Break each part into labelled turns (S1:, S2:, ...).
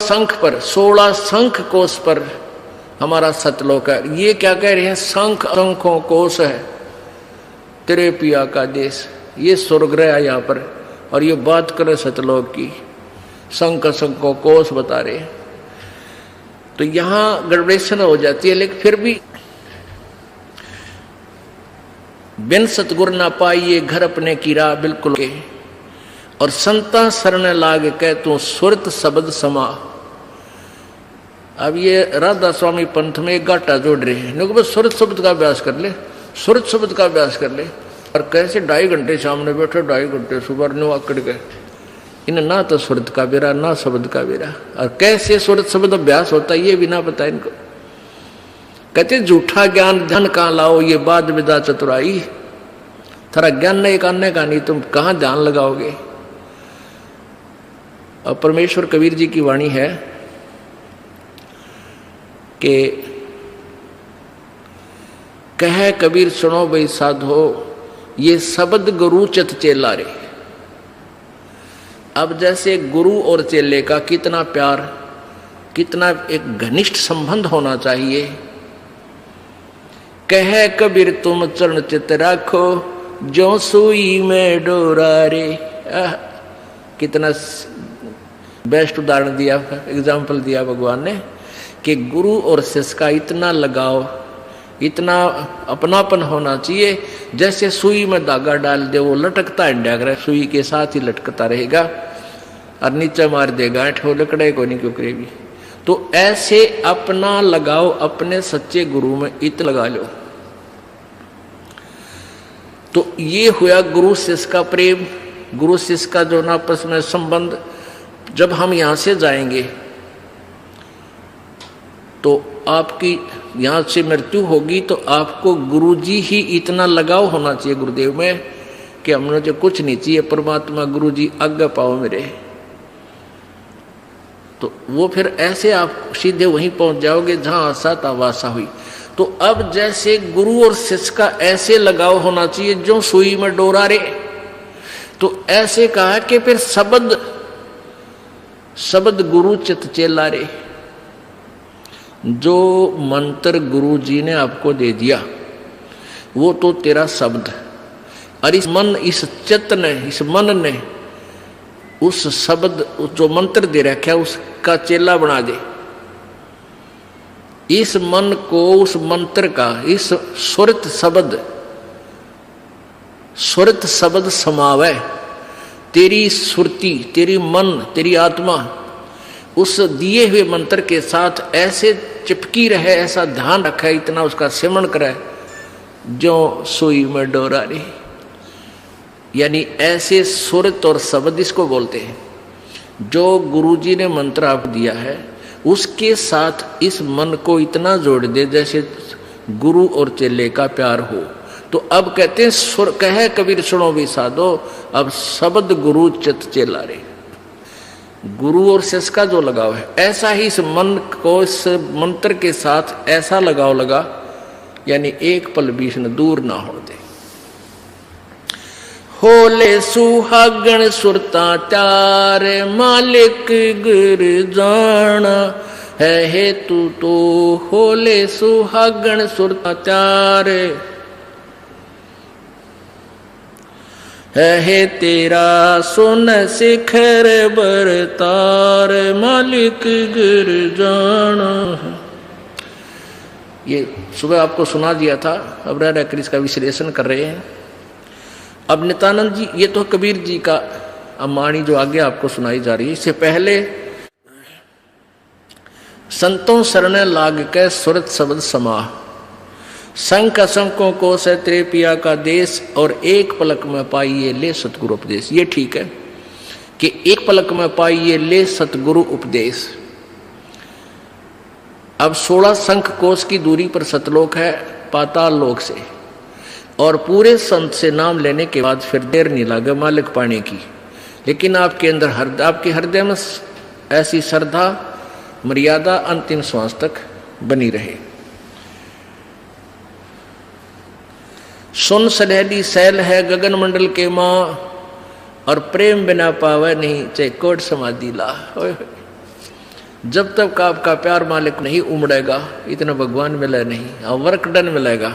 S1: शंख पर, 16 शंख कोश पर हमारा सतलोक है। ये क्या कह रहे हैं? शंख शंखों कोश है तेरे पिया का देश। ये स्वर्ग है यहाँ पर, और ये बात करे सतलोक की, शंख शंखों कोश बता रहे हैं। तो यहाँ गड़बड़ेशन हो जाती है, लेकिन फिर भी बिन सतगुर ना पाइए घर अपने की राह बिल्कुल के, और संता शरण लाग के तू सुरत शब्द समा। अब ये राधा स्वामी पंथ में एक गाटा जोड़ रहे हैं, बस सुरत शब्द का अभ्यास कर ले, सुरत शब्द का अभ्यास कर ले। और कैसे 2.5 घंटे सामने बैठे, 2.5 घंटे सुबह नो आकड़ गए, इन ना तो सुरत का बेरा ना शब्द का बेरा। और कैसे सुरत शब्द अभ्यास होता है ये भी ना पता इनको। कहते झूठा ज्ञान ध्यान कहाँ लाओ, ये बाद विदा चतुराई। थारा ज्ञान नहीं करने का नहीं, तुम कहाँ ध्यान लगाओगे। और परमेश्वर कबीर जी की वाणी है कि कह कबीर सुनो भाई साधो, ये शब्द गुरु चित चेला रे। अब जैसे गुरु और चेले का कितना प्यार, कितना एक घनिष्ठ संबंध होना चाहिए। कह कबीर तुम चरण चित राखो, जो सुई में डोरा रे। कितना बेस्ट उदाहरण दिया, एग्जाम्पल दिया भगवान ने कि गुरु और शिष्य का इतना लगाव, इतना अपनापन होना चाहिए। जैसे सुई में धागा डाल दे, वो लटकता है, सुई के साथ ही लटकता रहेगा, और नीचे मार देगा ऐठ, वो लकड़े को नहीं क्यों करेगी। तो ऐसे अपना लगाओ अपने सच्चे गुरु में इत लगा लो। तो ये हुआ गुरु शिष्य का प्रेम, गुरु शिष्य का जो आपस में संबंध। जब हम यहां से जाएंगे तो आपकी यहां से मृत्यु होगी, तो आपको गुरुजी ही इतना लगाव होना चाहिए गुरुदेव में कि हमने जो कुछ नहीं चाहिए, परमात्मा गुरुजी आज्ञा पाओ मेरे। तो वो फिर ऐसे आप सीधे वहीं पहुंच जाओगे जहां आशा था वासा हुई। तो अब जैसे गुरु और शिष्य का ऐसे लगाव होना चाहिए जो सुई में डोरा रे। तो ऐसे कहा कि फिर शब्द गुरु चित चेला रे। जो मंत्र गुरु जी ने आपको दे दिया वो तो तेरा शब्द, और इस चित्त ने, इस मन ने उस शब्द जो मंत्र दे रखा है उसका चेला बना दे। इस मन को उस मंत्र का, इस सुरत शब्द समावे। तेरी सुरती, तेरी मन, तेरी आत्मा उस दिए हुए मंत्र के साथ ऐसे चिपकी रहे, ऐसा ध्यान रखे, इतना उसका सिमरण करे जो सुई में डोरा रे। यानी ऐसे सुरत और शब्द इसको बोलते हैं। जो गुरुजी ने मंत्र आपको दिया है उसके साथ इस मन को इतना जोड़ दे जैसे गुरु और चेले का प्यार हो। तो अब कहते हैं सुर कहे कबीर सुनो भी साधो, अब शब्द गुरु चित चेला रे। गुरु और शिष्य का जो लगाव है, ऐसा ही इस मन को इस मंत्र के साथ ऐसा लगाव लगा, यानी एक पल बीच न दूर ना हो दे। होले सुहागण सुरता त्यार, मालिक गुर जाना है हेतु तो। होले सुहागण सुरता त्यार है तेरा सुन शिखर बरतार, मालिक गिर जाना। ये सुबह आपको सुना दिया था, अब रह रहकर इसका विश्लेषण कर रहे हैं। अब नित्यानंद जी, ये तो कबीर जी का अमाणी जो आगे आपको सुनाई जा रही है। इससे पहले संतों शरण लाग के सुरत शब्द समाह, शंख शंखों को से तेरे पिया का देश, और एक पलक में पाइए ले सतगुरु उपदेश। ये ठीक है कि एक पलक में पाइए ले सतगुरु उपदेश। अब 16 शंख कोश की दूरी पर सतलोक है पाताल लोक से, और पूरे संत से नाम लेने के बाद फिर देर नहीं लगे मालिक पाने की। लेकिन आपके अंदर आपके हृदय में ऐसी श्रद्धा मर्यादा अंतिम श्वास तक बनी रहे। सुन सनहरी सैल है गगन मंडल के माँ, और प्रेम बिना पावे नहीं चाहे कोट समाधि ला। जब तक आपका प्यार मालिक नहीं उमड़ेगा इतना भगवान मिले नहीं। और वर्क डन मिलेगा,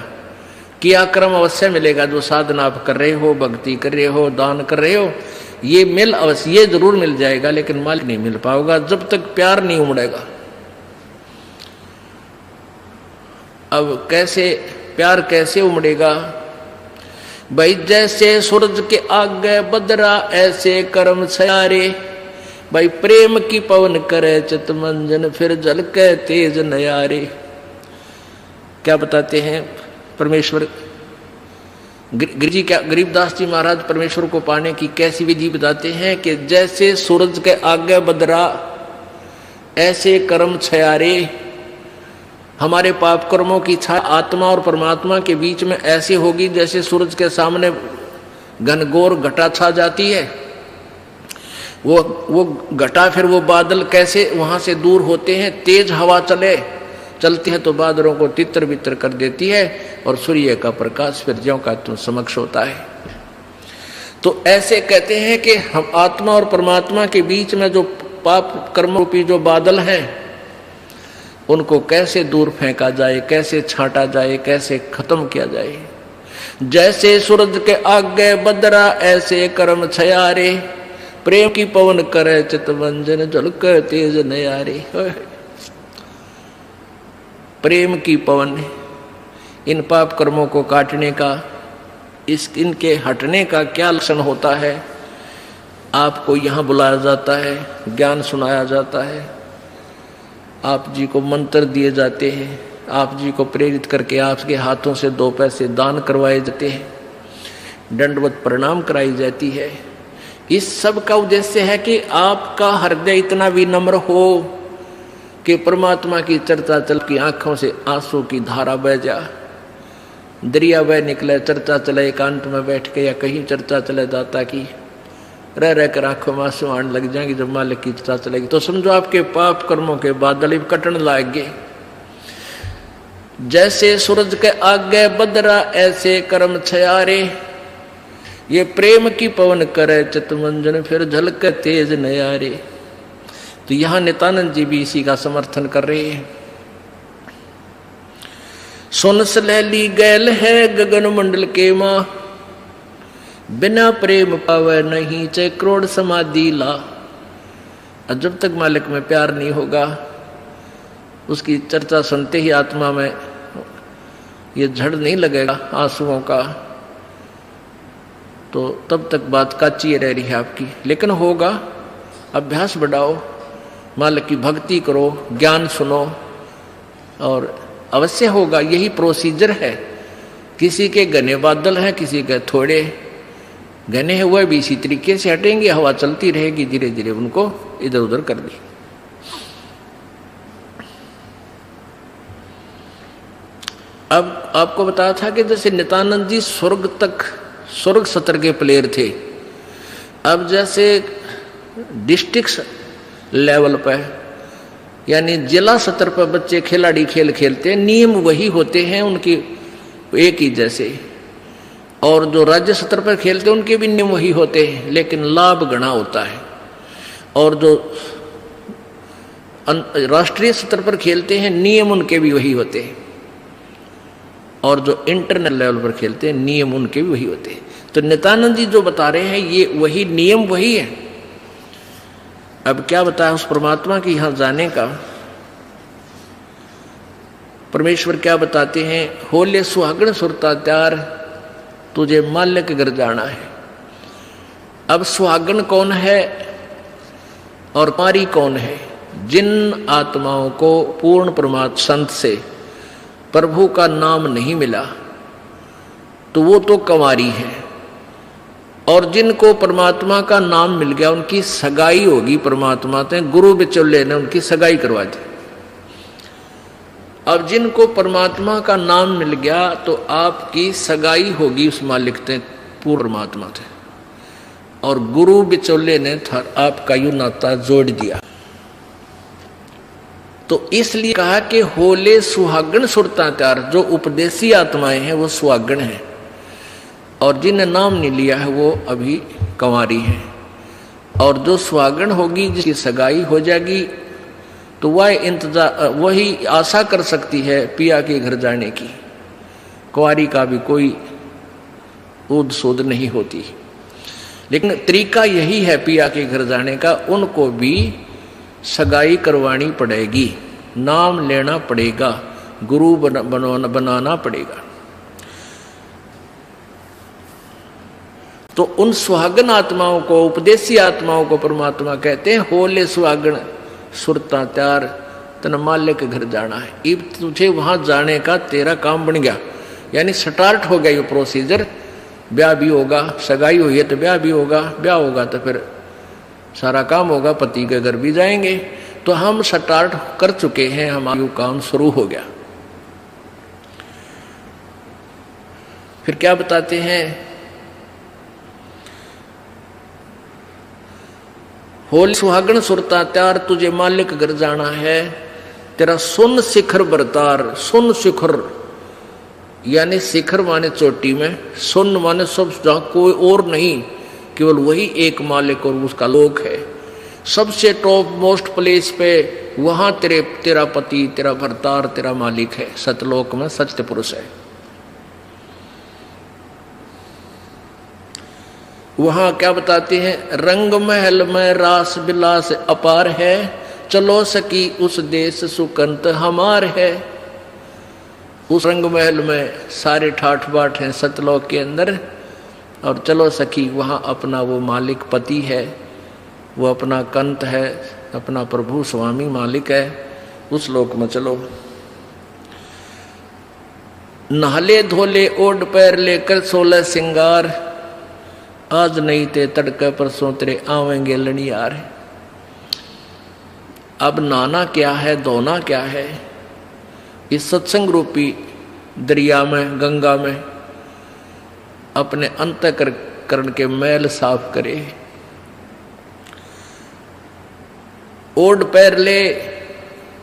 S1: किया कर्म अवश्य मिलेगा। जो साधना आप कर रहे हो, भक्ति कर रहे हो, दान कर रहे हो, ये मिल अवश्य, ये जरूर मिल जाएगा, लेकिन मालिक नहीं मिल पाओगा जब तक प्यार नहीं उमड़ेगा। अब कैसे प्यार कैसे उमड़ेगा भाई? जैसे सूरज के आगे बदरा ऐसे कर्म छयारे। भाई प्रेम की पवन करे चितमंजन फिर झलके तेज नयारे। क्या बताते हैं परमेश्वर गरीबदास जी महाराज परमेश्वर को पाने की कैसी विधि बताते हैं कि जैसे सूरज के आगे बदरा ऐसे कर्म छयारे। हमारे पाप कर्मों की छाया आत्मा और परमात्मा के बीच में ऐसी होगी जैसे सूरज के सामने घनघोर घटा छा जाती है। वो घटा, फिर वो बादल कैसे वहां से दूर होते हैं। तेज हवा चलती है तो बादलों को तितर बितर कर देती है और सूर्य का प्रकाश फिर ज्यों का तुम समक्ष होता है। तो ऐसे कहते हैं कि हम आत्मा और परमात्मा के बीच में जो पाप कर्म रूपी जो बादल हैं उनको कैसे दूर फेंका जाए, कैसे छांटा जाए, कैसे खत्म किया जाए। जैसे सूरज के आगे बदरा ऐसे कर्म छयारे। प्रेम की पवन करे चितवंजन झलके तेज नयारे। प्रेम की पवन इन पाप कर्मों को काटने का, इनके हटने का क्या लक्षण होता है? आपको यहाँ बुलाया जाता है, ज्ञान सुनाया जाता है, आप जी को मंत्र दिए जाते हैं, आप जी को प्रेरित करके आपके हाथों से 2 पैसे दान करवाए जाते हैं, दंडवत प्रणाम कराई जाती है। इस सब का उद्देश्य है कि आपका हृदय इतना विनम्र हो कि परमात्मा की चर्चा चल की आंखों से आंसू की धारा बह जा, दरिया बह निकले, चर्चा चले एकांत में बैठ के या कहीं चर्चा चले दाता की, रह कर आंखों में आंसू आने लग जाएंगे। जब मालिक की चर्चा चलेगी तो समझो आपके पाप कर्मों के बादल कटन लाएंगे। जैसे सूरज के आगे बदरा ऐसे कर्म छयारे। ये प्रेम की पवन करे चितमंजन फिर झलके तेज नयारे। तो यहां नित्यानंद जी भी इसी का समर्थन कर रहे हैं। सुन सलैली गैल है गगन मंडल के मां, बिना प्रेम पावे नहीं चे करोड़ समाधि ला। जब तक मालिक में प्यार नहीं होगा, उसकी चर्चा सुनते ही आत्मा में ये झड़ नहीं लगेगा आंसुओं का, तो तब तक बात काची रह रही है आपकी। लेकिन होगा, अभ्यास बढ़ाओ, मालिक की भक्ति करो, ज्ञान सुनो और अवश्य होगा। यही प्रोसीजर है। किसी के घने बादल हैं, किसी के थोड़े घने हैं, वह भी इसी तरीके से हटेंगे। हवा चलती रहेगी, धीरे धीरे उनको इधर उधर कर दी। अब आपको बताया था कि जैसे नित्यानंद जी स्वर्ग सत्र के प्लेयर थे। अब जैसे डिस्ट्रिक्ट लेवल पर यानी जिला स्तर पर बच्चे खिलाड़ी खेल खेलते हैं, नियम वही होते हैं उनकी एक ही जैसे, और जो राज्य स्तर पर खेलते हैं उनके भी नियम वही होते हैं, लेकिन लाभ गणा होता है। और जो राष्ट्रीय स्तर पर खेलते हैं नियम उनके भी वही होते हैं, और जो इंटरनेशनल लेवल पर खेलते हैं नियम उनके भी वही होते हैं। तो नित्यानंद जी जो बता रहे हैं ये वही नियम वही है। अब क्या बताया उस परमात्मा की यहां जाने का? परमेश्वर क्या बताते हैं? होले सुहागण सुरता त्यार, तुझे माल्य के घर जाना है। अब सुहागण कौन है और कुंवारी कौन है? जिन आत्माओं को पूर्ण परमात्मा संत से प्रभु का नाम नहीं मिला तो वो तो कुंवारी है, और जिनको परमात्मा का नाम मिल गया उनकी सगाई होगी परमात्मा से। गुरु बिचौले ने उनकी सगाई करवा दी। अब जिनको परमात्मा का नाम मिल गया तो आपकी सगाई होगी उस मालिक से, पूर्ण परमात्मा से, और गुरु बिचौले ने आपका यू नाता जोड़ दिया। तो इसलिए कहा कि होले सुहागण सुरता त्यार। जो उपदेशी आत्माएं हैं वो सुहागण हैं, और जिन्हें नाम नहीं लिया है वो अभी कुंवारी है। और जो सुहागण होगी जिसकी सगाई हो जाएगी तो वही आशा कर सकती है पिया के घर जाने की। कुंवारी का भी कोई ऊद सूद नहीं होती। लेकिन तरीका यही है पिया के घर जाने का, उनको भी सगाई करवानी पड़ेगी, नाम लेना पड़ेगा, गुरु बनाना पड़ेगा। तो उन सुहागन आत्माओं को, उपदेशी आत्माओं को परमात्मा कहते हैं, होले सुहागन सुरता त्यार तन माल्य के घर जाना है। अब तुझे वहां जाने का तेरा काम बन गया, यानी स्टार्ट हो गया ये प्रोसीजर। ब्याह भी होगा, सगाई हुई है तो ब्याह भी होगा, ब्याह होगा तो फिर सारा काम होगा, पति के घर भी जाएंगे। तो हम स्टार्ट कर चुके हैं, हमारा काम शुरू हो गया। फिर क्या बताते हैं, होली सुहागन सुरता त्यार तुझे मालिक घर जाना है, तेरा सुन शिखर बरतार। सुन शिखर यानी शिखर माने चोटी में, सुन माने सब जहां कोई और नहीं, केवल वही एक मालिक और उसका लोक है। सबसे टॉप मोस्ट प्लेस पे वहां तेरा पति, तेरा भरतार, तेरा मालिक है। सतलोक में सत्य पुरुष है। वहां क्या बताते हैं, रंग महल में रास बिलास अपार है, चलो सकी उस देश सुकंत हमार है। उस रंग महल में सारे ठाठ बाट हैं सतलोक के अंदर, और चलो सखी वहां अपना वो मालिक पति है, वो अपना कंत है, अपना प्रभु स्वामी मालिक है, उस लोक में चलो। नहले धोले ओढ़ पैर लेकर 16 सिंगार, आज नहीं ते तड़के परसों तेरे आवेंगे लड़ियार। अब नहाना क्या है, धोना क्या है, इस सत्संग रूपी दरिया में, गंगा में अपने अंतःकरण के मैल साफ करे। ओढ़ पैर ले,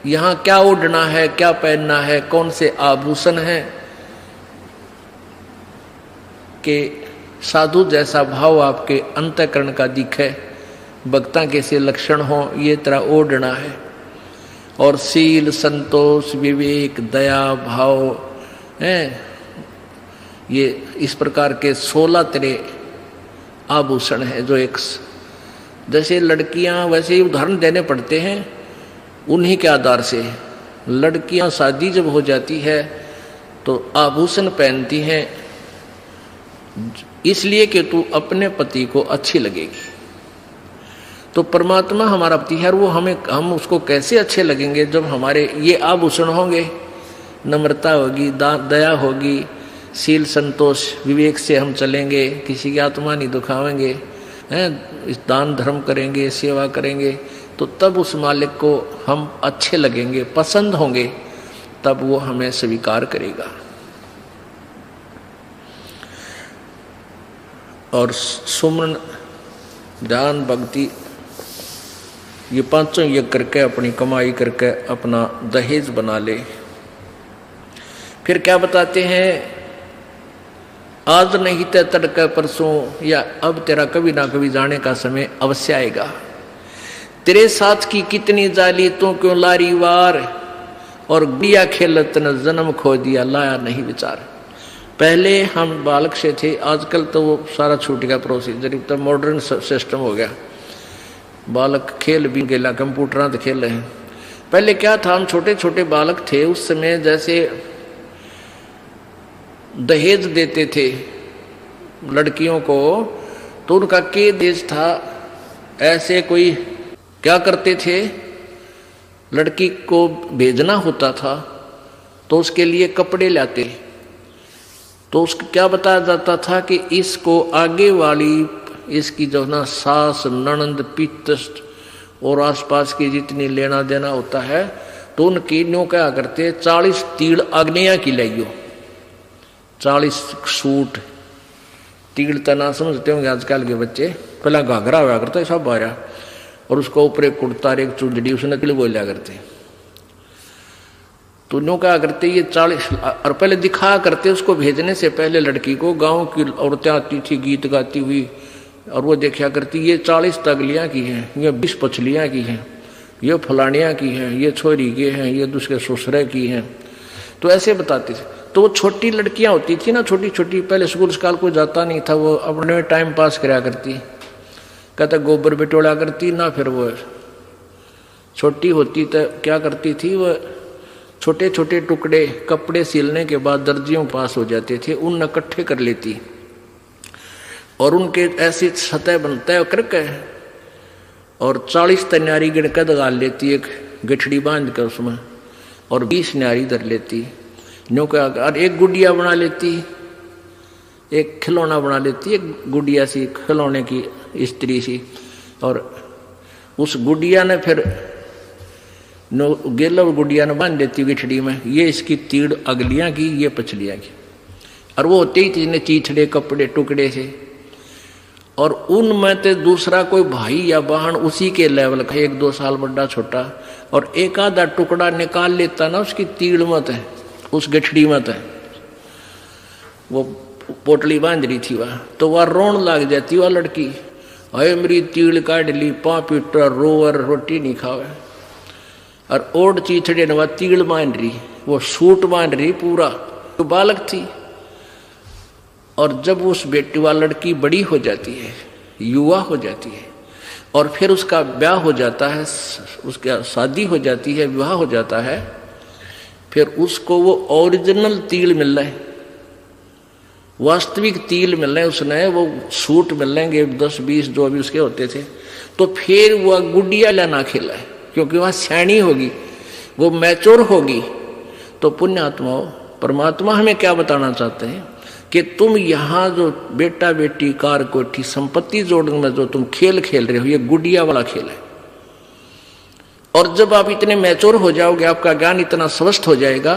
S1: यहां क्या ओढ़ना है, क्या पहनना है, कौन से आभूषण है कि साधु जैसा भाव आपके अंतःकरण का दिखे, भक्ता कैसे लक्षण हो, ये तरह ओढ़ना है। और सील, संतोष, विवेक, दया भाव हैं, ये इस प्रकार के 16 तरह आभूषण है जो एक जैसे लड़कियां वैसे ही उदाहरण देने पड़ते हैं उन्हीं के आधार से। लड़कियां शादी जब हो जाती है तो आभूषण पहनती हैं इसलिए कि तू अपने पति को अच्छी लगेगी। तो परमात्मा हमारा पति है, वो हम उसको कैसे अच्छे लगेंगे जब हमारे ये आभूषण होंगे, नम्रता होगी, दया होगी, शील, संतोष, विवेक से हम चलेंगे, किसी की आत्मा नहीं दुखावेंगे, हैं, इस दान धर्म करेंगे, सेवा करेंगे, तो तब उस मालिक को हम अच्छे लगेंगे, पसंद होंगे, तब वो हमें स्वीकार करेगा। और सुमन, ध्यान, भक्ति, ये पांचों यज्ञ करके अपनी कमाई करके अपना दहेज बना ले। फिर क्या बताते हैं, आज नहीं तो तड़के परसों, या अब तेरा कभी ना कभी जाने का समय अवश्य आएगा। तेरे साथ की कितनी जाली तू क्यों लारी वार, और गुड़िया खेलत न जन्म खो दिया लाया नहीं विचार। पहले हम बालक से थे, आजकल तो वो सारा छूट गया प्रोसीजर, तो मॉडर्न सिस्टम हो गया, बालक खेल भी गेला, कंप्यूटर तो खेल रहे हैं। पहले क्या था, हम छोटे छोटे बालक थे, उस समय जैसे दहेज देते थे लड़कियों को, तो उनका के देश था, ऐसे कोई क्या करते थे, लड़की को भेजना होता था तो उसके लिए कपड़े लाते, तो उसको क्या बताया जाता था कि इसको आगे वाली इसकी जो ना सास, ननंद, पितृ और आसपास की जितनी लेना देना होता है, तो उनकी न्यों क्या करते, 40 तीड़ आग्नेया की लाइयो, 40 सूट। तीड़ तना समझते होंगे आजकल के बच्चे, पहला घाघरा हुआ करता है सब बारह, और उसको ऊपर एक कुर्ता, एक चुंदड़ी, उसने नकली बोलिया करते। तो न्यों क्या करते, ये 40, और पहले दिखाया करते उसको भेजने से पहले लड़की को, गांव की औरतें आती थी गीत गाती हुई, और वो देखा करती ये 40 तगलियां की हैं, ये 20 पछलियां की हैं, ये फलानिया की है, ये छोरी की है, ये दूसरे ससुरे की है, तो ऐसे बताते थे। तो वो छोटी लड़कियां होती थी ना, छोटी छोटी, पहले स्कूल स्काल कोई जाता नहीं था, वो अपने में टाइम पास कराया करती, कहता गोबर बिटोड़ा करती ना। फिर वो छोटी होती तो क्या करती थी, वो छोटे छोटे टुकड़े कपड़े सिलने के बाद दर्जियों पास हो जाते थे, उन इकट्ठे कर लेती और उनके ऐसी सतह बनता करके और 40 तन्यारी गिणकर डाल लेती, एक गठड़ी बांध कर उसमें, और 20 न्यारी धर लेती, न्यू का, और एक गुड़िया बना लेती, एक खिलौना बना लेती, एक गुड़िया सी खिलौने की स्त्री सी, और उस गुड़िया ने फिर गेला गुड़िया ने बांध देती गिठड़ी में, ये इसकी तीड़ अगलियां की, ये पछलियां की, और वो होते ही थी चीथड़े कपड़े टुकड़े से, और उनमें तो दूसरा कोई भाई या बहन उसी के लेवल का, 1-2 साल बड़ा छोटा, और एक आधा टुकड़ा निकाल लेता ना उसकी तीड़ मत है, उस गठड़ी मत है, वो पोटली बांध रही थी वह, तो वह रोन लग जाती वह लड़की, अरे मेरी तीड़ काट ली, 5 पीटर रोवर रोटी नहीं खावे, और ओढ़ चीथड़े ने वह तीड़ बांध रही, वो सूट बांध रही पूरा, तो बालक थी। और जब उस बेटी वाली लड़की बड़ी हो जाती है, युवा हो जाती है, और फिर उसका ब्याह हो जाता है, उसका शादी हो जाती है, विवाह हो जाता है, फिर उसको वो ओरिजिनल तिल मिल रहा है, वास्तविक तिल मिल रहे हैं, उसने वो सूट मिल लेंगे 10-20 जो भी उसके होते थे, तो फिर वह गुड़िया लाना खेला है, क्योंकि वह सयानी होगी, वो मैच्योर होगी। तो पुण्यात्माओं, परमात्मा हमें क्या बताना चाहते हैं कि तुम यहाँ जो बेटा बेटी कार कोठी संपत्ति जोड़ने में जो तुम खेल खेल रहे हो, ये गुड़िया वाला खेल है। और जब आप इतने मैच्योर हो जाओगे, आपका ज्ञान इतना स्वस्थ हो जाएगा,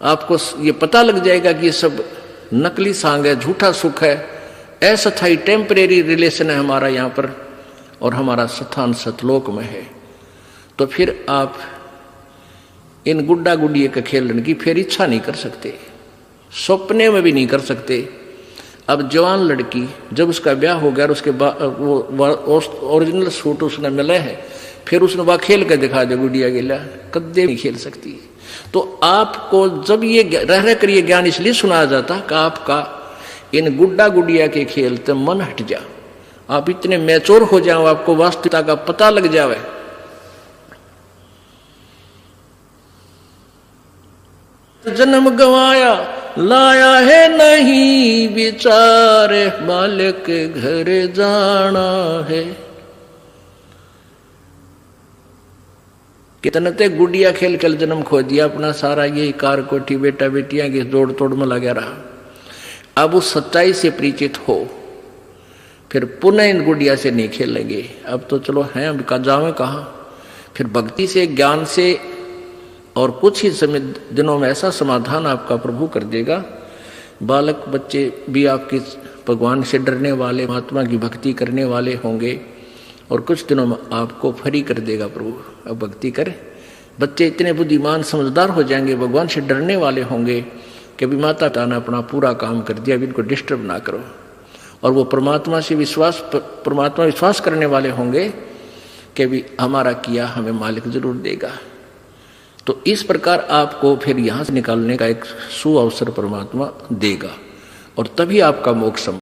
S1: आपको ये पता लग जाएगा कि ये सब नकली सांग है, झूठा सुख है, अस्थायी टेम्परेरी रिलेशन है हमारा यहाँ पर, और हमारा स्थान सतलोक में है। तो फिर आप इन गुड्डा गुड़िया के खेलने की फिर इच्छा नहीं कर सकते, सपने में भी नहीं कर सकते। अब जवान लड़की जब उसका ब्याह हो गया और उसके बाद वो ओरिजिनल सूट उसने मिले हैं, फिर उसने वह खेल कर दिखा दे गुड़िया गिला, कदे नहीं खेल सकती। तो आपको जब ये रह कर ये ज्ञान इसलिए सुनाया जाता कि आपका इन गुड्डा गुड़िया के खेल से मन हट जा, आप इतने मैच्योर हो जाओ, आपको वास्तविकता का पता लग जावे। जन्म गवाया लाया है नहीं, बेचारे बालक के घर जाना है। कितने ते गुड़िया खेल कर जन्म खो दिया अपना सारा, ये कार कोठी बेटा बेटियां की जोड़ तोड़ में लगा रहा। अब उस सच्चाई से परिचित हो, फिर पुनः इन गुड़िया से नहीं खेलेंगे। अब तो चलो हैं, अब का जावे कहाँ, फिर भक्ति से ज्ञान से और कुछ ही समय दिनों में ऐसा समाधान आपका प्रभु कर देगा। बालक बच्चे भी आपके भगवान से डरने वाले, महात्मा की भक्ति करने वाले होंगे, और कुछ दिनों में आपको फ्री कर देगा प्रभु। अब भक्ति करें, बच्चे इतने बुद्धिमान समझदार हो जाएंगे, भगवान से डरने वाले होंगे कि अभी माता पिता ने अपना पूरा काम कर दिया, अभी इनको डिस्टर्ब ना करो। और वो परमात्मा विश्वास करने वाले होंगे कि अभी हमारा किया हमें मालिक जरूर देगा। तो इस प्रकार आपको फिर यहाँ से निकालने का एक सुअवसर परमात्मा देगा, और तभी आपका मोक्ष